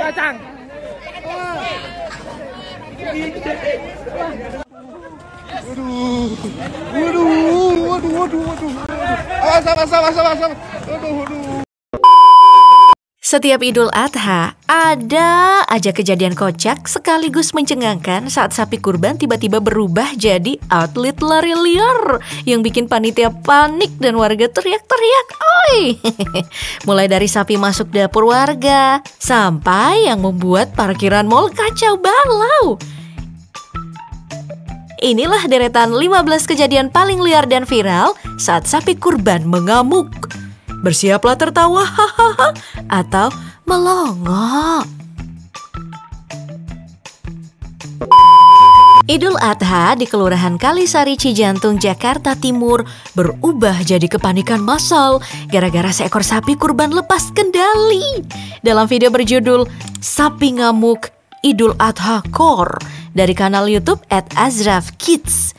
Cacang. Waduh. Sama. Aduh. Setiap Idul Adha, ada aja kejadian kocak sekaligus mencengangkan saat sapi kurban tiba-tiba berubah jadi atlet lari liar yang bikin panitia panik dan warga teriak-teriak, "Oi!" Mulai dari sapi masuk dapur warga, sampai yang membuat parkiran mal kacau balau. Inilah deretan 15 kejadian paling liar dan viral saat sapi kurban mengamuk. Bersiaplah tertawa, hahaha, atau melongo. Idul Adha di Kelurahan Kalisari, Cijantung, Jakarta Timur berubah jadi kepanikan massal gara-gara seekor sapi kurban lepas kendali. Dalam video berjudul "Sapi Ngamuk Idul Adha Core" dari kanal YouTube @azrafkids,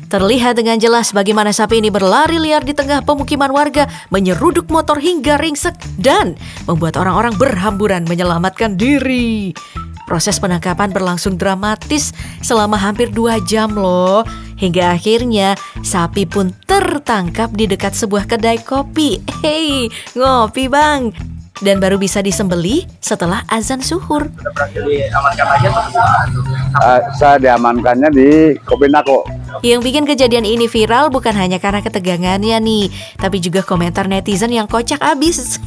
terlihat dengan jelas bagaimana sapi ini berlari liar di tengah pemukiman warga, menyeruduk motor hingga ringsek dan membuat orang-orang berhamburan menyelamatkan diri. Proses penangkapan berlangsung dramatis selama hampir 2 jam loh. Hingga akhirnya sapi pun tertangkap di dekat sebuah kedai kopi. Hei, ngopi bang. Dan baru bisa disembelih setelah azan suhur. Berhasil diamankan aja saya diamankannya di Kopi Nako. Yang bikin kejadian ini viral bukan hanya karena ketegangannya nih, tapi juga komentar netizen yang kocak abis.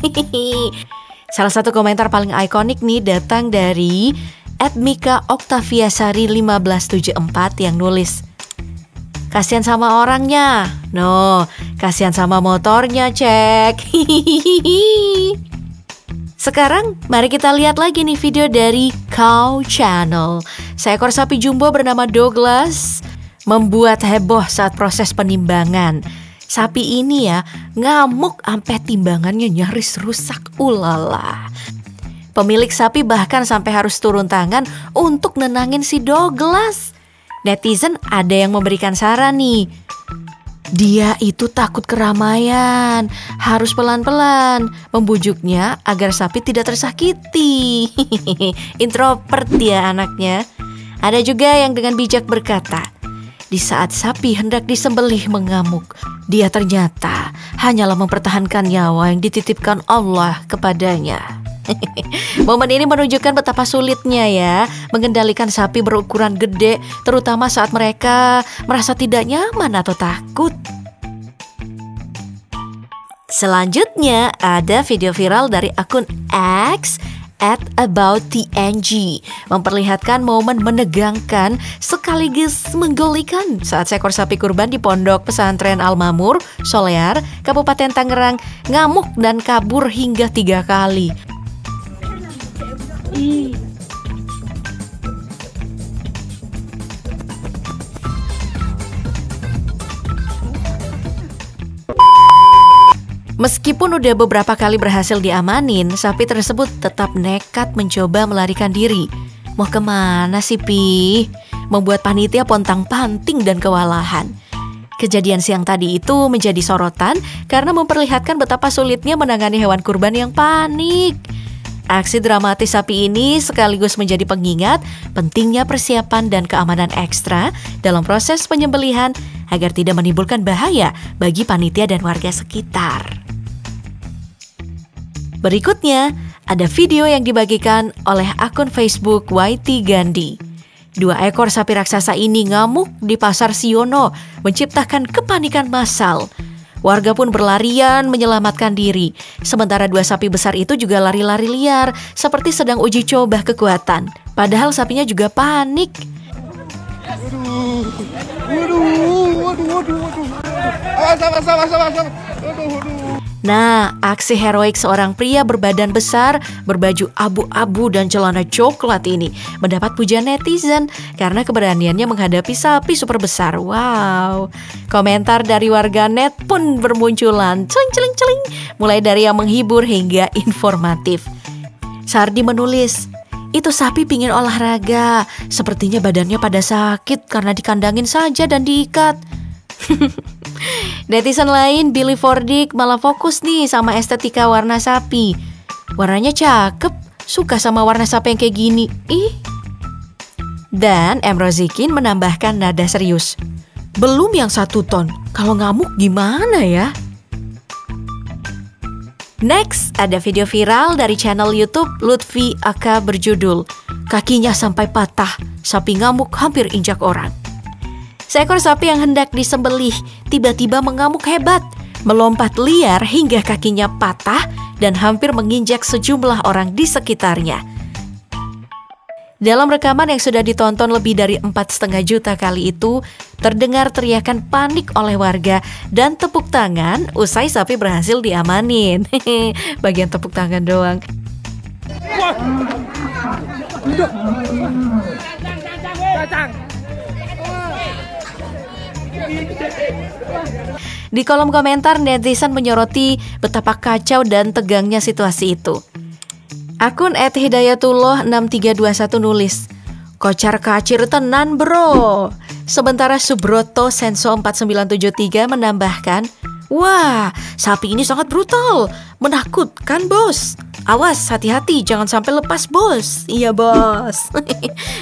Salah satu komentar paling ikonik nih datang dari @mika_oktaviasari1574 yang nulis, "Kasian sama orangnya, no, kasian sama motornya, cek." Sekarang mari kita lihat lagi nih video dari Cow Channel. Seekor sapi jumbo bernama Douglas membuat heboh saat proses penimbangan. Sapi ini ya ngamuk sampai timbangannya nyaris rusak. Ulala. Pemilik sapi bahkan sampai harus turun tangan untuk nenangin si Douglas. Netizen ada yang memberikan saran nih. Dia itu takut keramaian, harus pelan-pelan membujuknya agar sapi tidak tersakiti. Introvert dia anaknya. Ada juga yang dengan bijak berkata, di saat sapi hendak disembelih mengamuk, dia ternyata hanyalah mempertahankan nyawa yang dititipkan Allah kepadanya. Momen ini menunjukkan betapa sulitnya ya mengendalikan sapi berukuran gede, terutama saat mereka merasa tidak nyaman atau takut. Selanjutnya ada video viral dari akun X @abouttng memperlihatkan momen menegangkan sekaligus menggelikan saat seekor sapi kurban di Pondok Pesantren Al-Mamur, Solear, Kabupaten Tangerang ngamuk dan kabur hingga 3 kali. Meskipun udah beberapa kali berhasil diamanin, sapi tersebut tetap nekat mencoba melarikan diri. Mau kemana sih, Pi? Membuat panitia pontang-panting dan kewalahan. Kejadian siang tadi itu menjadi sorotan karena memperlihatkan betapa sulitnya menangani hewan kurban yang panik. Aksi dramatis sapi ini sekaligus menjadi pengingat pentingnya persiapan dan keamanan ekstra dalam proses penyembelihan agar tidak menimbulkan bahaya bagi panitia dan warga sekitar. Berikutnya, ada video yang dibagikan oleh akun Facebook YT Gandhi. 2 ekor sapi raksasa ini ngamuk di Pasar Siono, menciptakan kepanikan massal. Warga pun berlarian menyelamatkan diri. Sementara 2 sapi besar itu juga lari-lari liar, seperti sedang uji coba kekuatan. Padahal sapinya juga panik. Sama. Nah, aksi heroik seorang pria berbadan besar, berbaju abu-abu dan celana coklat ini mendapat pujian netizen karena keberaniannya menghadapi sapi super besar. Wow. Komentar dari warganet pun bermunculan, celing, mulai dari yang menghibur hingga informatif. Sardi menulis, "Itu sapi pingin olahraga, sepertinya badannya pada sakit karena dikandangin saja dan diikat." Netizen lain, Billy Fordick, malah fokus nih sama estetika warna sapi. Warnanya cakep, suka sama warna sapi yang kayak gini. Ih. Dan M. Rozikin menambahkan nada serius. Belum yang 1 ton, kalau ngamuk gimana ya? Next, ada video viral dari channel YouTube Lutfi Aka berjudul Kakinya Sampai Patah, Sapi Ngamuk Hampir Injak Orang. Seekor sapi yang hendak disembelih tiba-tiba mengamuk hebat, melompat liar hingga kakinya patah dan hampir menginjak sejumlah orang di sekitarnya. Dalam rekaman yang sudah ditonton lebih dari 4,5 juta kali itu, terdengar teriakan panik oleh warga dan tepuk tangan usai sapi berhasil diamanin. Bagian tepuk tangan doang. Di kolom komentar, netizen menyoroti betapa kacau dan tegangnya situasi itu. Akun @hidayatullah6321 nulis, "Kocar kacir tenan bro." Sementara Subroto Senso 4973 menambahkan, "Wah, sapi ini sangat brutal, menakutkan bos. Awas, hati-hati, jangan sampai lepas bos." Iya bos.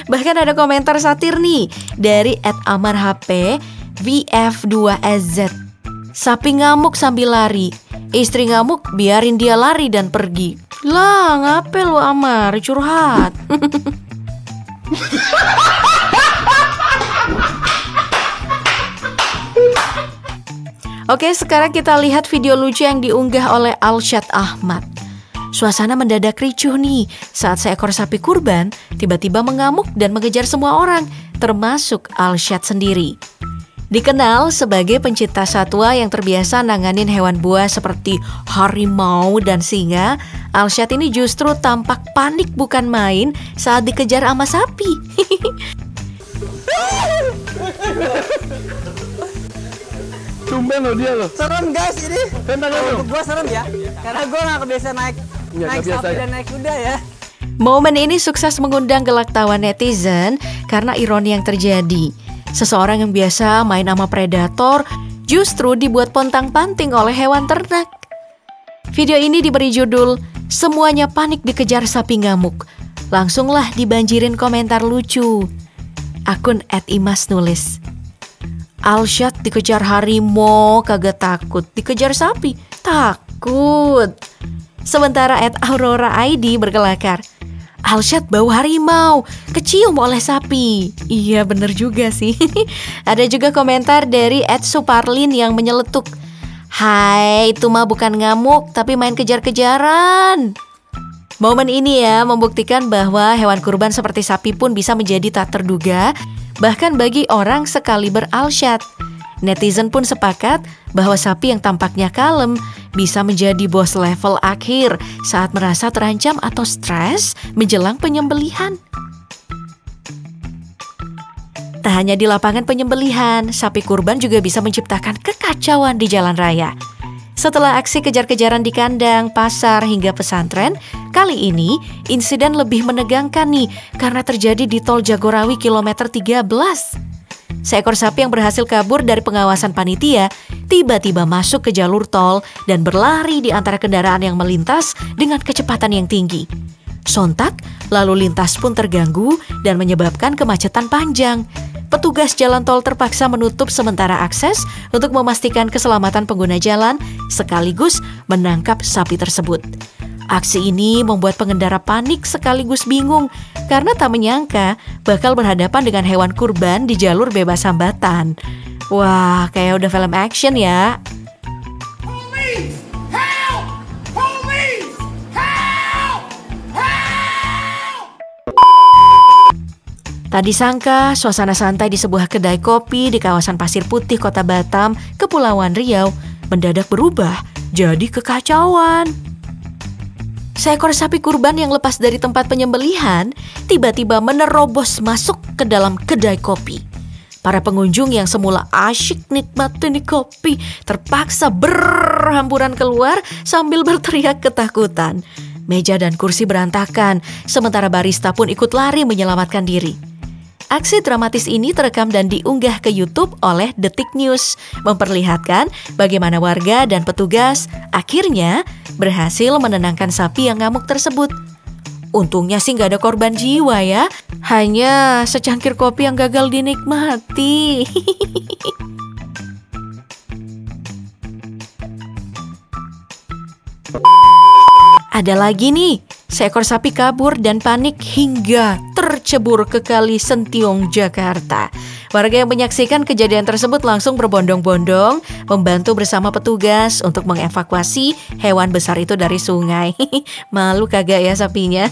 Bahkan ada komentar satir nih dari @amarhp VF2SZ. Sapi ngamuk sambil lari, istri ngamuk biarin dia lari dan pergi. Lah, ngape lu Amar, curhat. Oke, sekarang kita lihat video lucu yang diunggah oleh Alshad Ahmad. Suasana mendadak ricuh nih saat seekor sapi kurban tiba-tiba mengamuk dan mengejar semua orang, termasuk Alshad sendiri. Dikenal sebagai pencinta satwa yang terbiasa nanganin hewan buas seperti harimau dan singa, Alshad ini justru tampak panik bukan main saat dikejar sama sapi. Tumben lo dia lo. Serem guys ini. Untuk gue serem ya, karena gue gak kebiasa naik sapi dan naik kuda ya. Momen ini sukses mengundang gelak tawa netizen karena ironi yang terjadi. Seseorang yang biasa main sama predator justru dibuat pontang-panting oleh hewan ternak. Video ini diberi judul "Semuanya Panik Dikejar Sapi Ngamuk". Langsunglah dibanjirin komentar lucu. Akun @imas nulis, "Alshad dikejar harimau kagak takut, dikejar sapi takut." Sementara @aurora ID berkelakar, "Alshad bau harimau, kecium oleh sapi." Iya bener juga sih. Ada juga komentar dari @suparlin yang menyeletuk, "Hai, itu mah bukan ngamuk tapi main kejar-kejaran." Momen ini ya membuktikan bahwa hewan kurban seperti sapi pun bisa menjadi tak terduga, bahkan bagi orang sekaliber Alshad. Netizen pun sepakat bahwa sapi yang tampaknya kalem bisa menjadi bos level akhir saat merasa terancam atau stres menjelang penyembelihan. Tak hanya di lapangan penyembelihan, sapi kurban juga bisa menciptakan kekacauan di jalan raya. Setelah aksi kejar-kejaran di kandang, pasar, hingga pesantren, kali ini insiden lebih menegangkan nih karena terjadi di Tol Jagorawi kilometer 13. Seekor sapi yang berhasil kabur dari pengawasan panitia tiba-tiba masuk ke jalur tol dan berlari di antara kendaraan yang melintas dengan kecepatan yang tinggi. Sontak, lalu lintas pun terganggu dan menyebabkan kemacetan panjang. Petugas jalan tol terpaksa menutup sementara akses untuk memastikan keselamatan pengguna jalan sekaligus menangkap sapi tersebut. Aksi ini membuat pengendara panik sekaligus bingung karena tak menyangka bakal berhadapan dengan hewan kurban di jalur bebas hambatan. Wah, kayak udah film action ya. Police! Help! Police! Help! Help! Tak disangka, suasana santai di sebuah kedai kopi di kawasan Pasir Putih, Kota Batam, Kepulauan Riau, mendadak berubah jadi kekacauan. Seekor sapi kurban yang lepas dari tempat penyembelihan tiba-tiba menerobos masuk ke dalam kedai kopi. Para pengunjung yang semula asyik nikmatin kopi terpaksa berhamburan keluar sambil berteriak ketakutan. Meja dan kursi berantakan, sementara barista pun ikut lari menyelamatkan diri. Aksi dramatis ini terekam dan diunggah ke YouTube oleh Detik News, memperlihatkan bagaimana warga dan petugas akhirnya berhasil menenangkan sapi yang ngamuk tersebut. Untungnya sih nggak ada korban jiwa ya, hanya secangkir kopi yang gagal dinikmati. Ada lagi nih, seekor sapi kabur dan panik hingga tercebur ke Kali Sentiong, Jakarta. Warga yang menyaksikan kejadian tersebut langsung berbondong-bondong membantu bersama petugas untuk mengevakuasi hewan besar itu dari sungai. Malu kagak ya sapinya?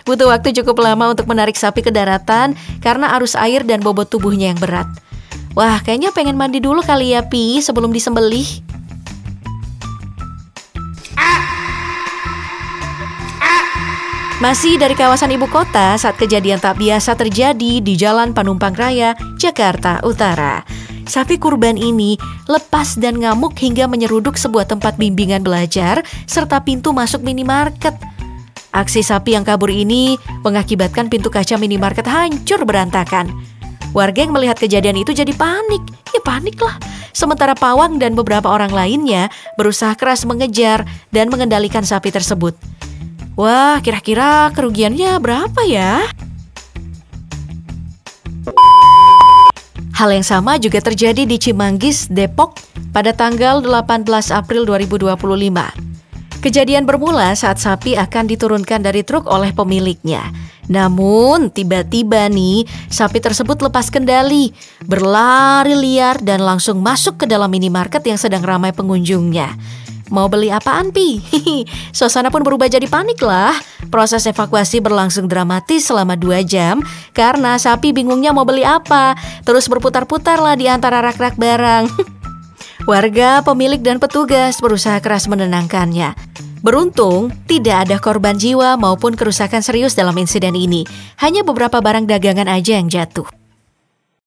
Butuh waktu cukup lama untuk menarik sapi ke daratan karena arus air dan bobot tubuhnya yang berat. Wah, kayaknya pengen mandi dulu kali ya, Pi, sebelum disembelih. Masih dari kawasan ibu kota, saat kejadian tak biasa terjadi di Jalan Panumpang Raya, Jakarta Utara. Sapi kurban ini lepas dan ngamuk hingga menyeruduk sebuah tempat bimbingan belajar serta pintu masuk minimarket. Aksi sapi yang kabur ini mengakibatkan pintu kaca minimarket hancur berantakan. Warga yang melihat kejadian itu jadi panik. Ya panik lah. Sementara pawang dan beberapa orang lainnya berusaha keras mengejar dan mengendalikan sapi tersebut. Wah, kira-kira kerugiannya berapa ya? Hal yang sama juga terjadi di Cimanggis, Depok pada tanggal 18 April 2025. Kejadian bermula saat sapi akan diturunkan dari truk oleh pemiliknya. Namun, tiba-tiba nih, sapi tersebut lepas kendali, berlari liar dan langsung masuk ke dalam minimarket yang sedang ramai pengunjungnya. Mau beli apaan, Pi? Suasana pun berubah jadi panik lah. Proses evakuasi berlangsung dramatis selama 2 jam karena sapi bingungnya mau beli apa. Terus berputar-putar lah di antara rak-rak barang. Warga, pemilik, dan petugas berusaha keras menenangkannya. Beruntung, tidak ada korban jiwa maupun kerusakan serius dalam insiden ini. Hanya beberapa barang dagangan aja yang jatuh.